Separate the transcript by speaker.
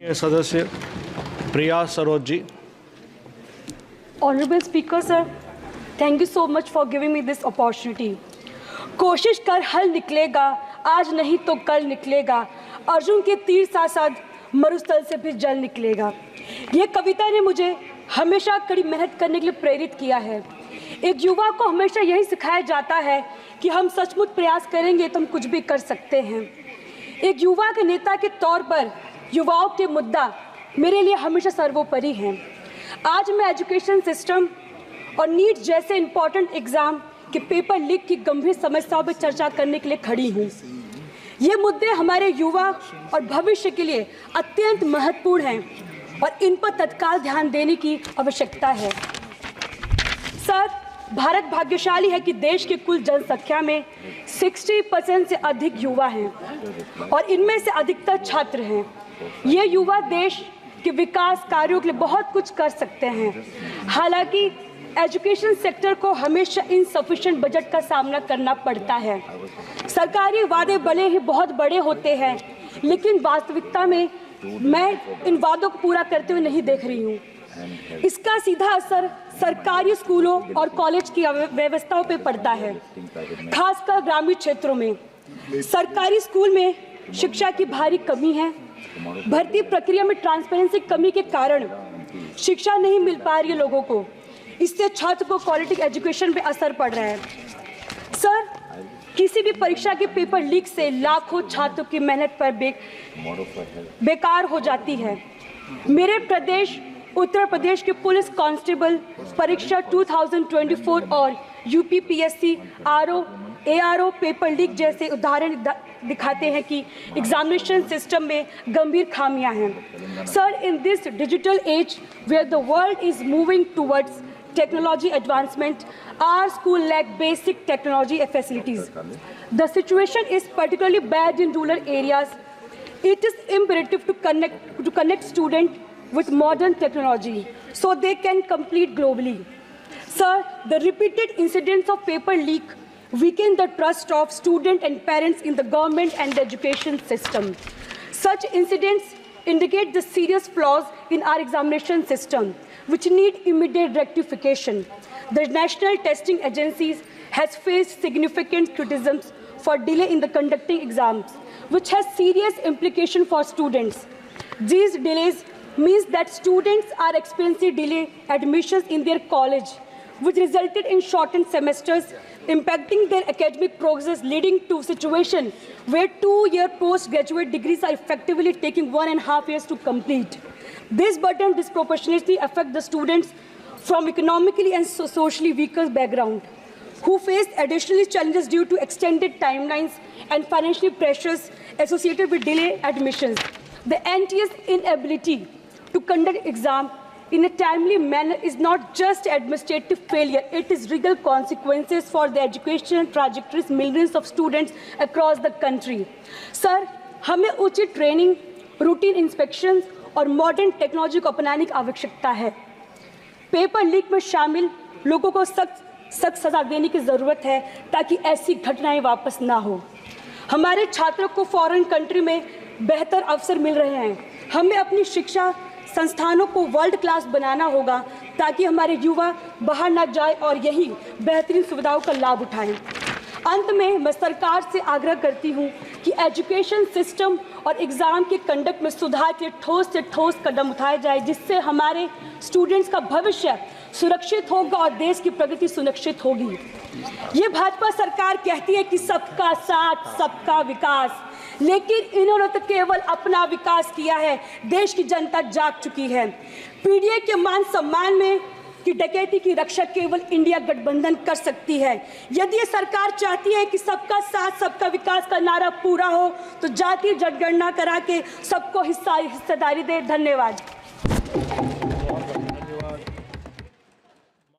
Speaker 1: सदस्य प्रिया Saroj ji.
Speaker 2: Honorable Speaker sir, thank you so much for giving me this opportunity. कोशिश कर हल निकलेगा, आज नहीं तो कल निकलेगा, अर्जुन के तीर साथ साथ मरुस्थल से भी जल निकलेगा। ये कविता ने मुझे हमेशा कड़ी मेहनत करने के लिए प्रेरित किया है। एक युवा को हमेशा यही सिखाया जाता है कि हम सचमुच प्रयास करेंगे तो हम कुछ भी कर सकते हैं। एक युवा के नेता के तौर पर युवाओं के मुद्दा मेरे लिए हमेशा सर्वोपरि हैं। आज मैं एजुकेशन सिस्टम और नीट जैसे इम्पॉर्टेंट एग्ज़ाम के पेपर लीक की गंभीर समस्याओं पर चर्चा करने के लिए खड़ी हूँ। ये मुद्दे हमारे युवा और भविष्य के लिए अत्यंत महत्वपूर्ण हैं और इन पर तत्काल ध्यान देने की आवश्यकता है। सर, भारत भाग्यशाली है कि देश की कुल जनसंख्या में 60% से अधिक युवा हैं और इनमें से अधिकतर छात्र हैं। ये युवा देश के विकास कार्यों के लिए बहुत कुछ कर सकते हैं। हालांकि एजुकेशन सेक्टर को हमेशा इनसफिशिएंट बजट का सामना करना पड़ता है। सरकारी वादे भले ही बहुत बड़े होते हैं, लेकिन वास्तविकता में मैं इन वादों को पूरा करते हुए नहीं देख रही हूँ। इसका सीधा असर सरकारी स्कूलों और कॉलेज की व्यवस्थाओं पर पड़ता है, खासकर ग्रामीण क्षेत्रों में। सरकारी स्कूल में शिक्षा की भारी कमी है। भर्ती प्रक्रिया में ट्रांसपेरेंसी कमी के कारण शिक्षा नहीं मिल पा रही है लोगों को। इससे छात्र को क्वालिटी एजुकेशन पे असर पड़ रहा है। सर, किसी भी परीक्षा के पेपर लीक से लाखों छात्रों की मेहनत पर बेकार हो जाती है। मेरे प्रदेश उत्तर प्रदेश के पुलिस कांस्टेबल परीक्षा 2024 और UPPSC RO ARO paper leak जैसे उदाहरण दिखाते हैं कि एग्जामिनेशन सिस्टम में गंभीर खामियां हैं। Sir, in this digital age where the world is moving towards technology advancement, our school lack basic technology facilities. The situation is particularly bad in rural areas. It is imperative to connect students with modern technology so they can compete globally. Sir, the repeated incidents of paper leak weaken the trust of students and parents in the government and the education system. Such incidents indicate the serious flaws in our examination system, which need immediate rectification. The National Testing Agencies has faced significant criticisms for delay in the conducting exams, which has serious implications for students. These delays means that students are experiencing delayed admissions in their college, which resulted in shortened semesters, impacting their academic progress, leading to a situation where 2-year postgraduate degrees are effectively taking 1.5 years to complete. This burden disproportionately affects the students from economically and socially weaker background, who face additional challenges due to extended timelines and financial pressures associated with delayed admissions. The NTA's inability to conduct exam in a timely manner is not just administrative failure, it is real consequences for the educational trajectories millions of students across the country. Sir, हमें उचित training, routine inspections और modern technology को अपनाने की आवश्यकता है। Paper leak में शामिल लोगों को सख्त सजा देने की ज़रूरत है ताकि ऐसी घटनाएं वापस ना हो। हमारे छात्रों को फॉरेन कंट्री में बेहतर अवसर मिल रहे हैं। हमें अपनी शिक्षा संस्थानों को वर्ल्ड क्लास बनाना होगा ताकि हमारे युवा बाहर ना जाए और यही बेहतरीन सुविधाओं का लाभ उठाएं। अंत में मैं सरकार से आग्रह करती हूँ कि एजुकेशन सिस्टम और एग्ज़ाम के कंडक्ट में सुधार के ठोस से ठोस कदम उठाए जाए, जिससे हमारे स्टूडेंट्स का भविष्य सुरक्षित होगा और देश की प्रगति सुनिश्चित होगी। ये भाजपा सरकार कहती है कि सबका साथ सबका विकास, लेकिन इन्होंने तो केवल अपना विकास किया है। देश की जनता जाग चुकी है। पीडीए के मान सम्मान में कि डकैती की रक्षा केवल इंडिया गठबंधन कर सकती है। यदि ये सरकार चाहती है कि सबका साथ सबका विकास का नारा पूरा हो तो जातीय जनगणना करा के सबको हिस्सेदारी दे। धन्यवाद।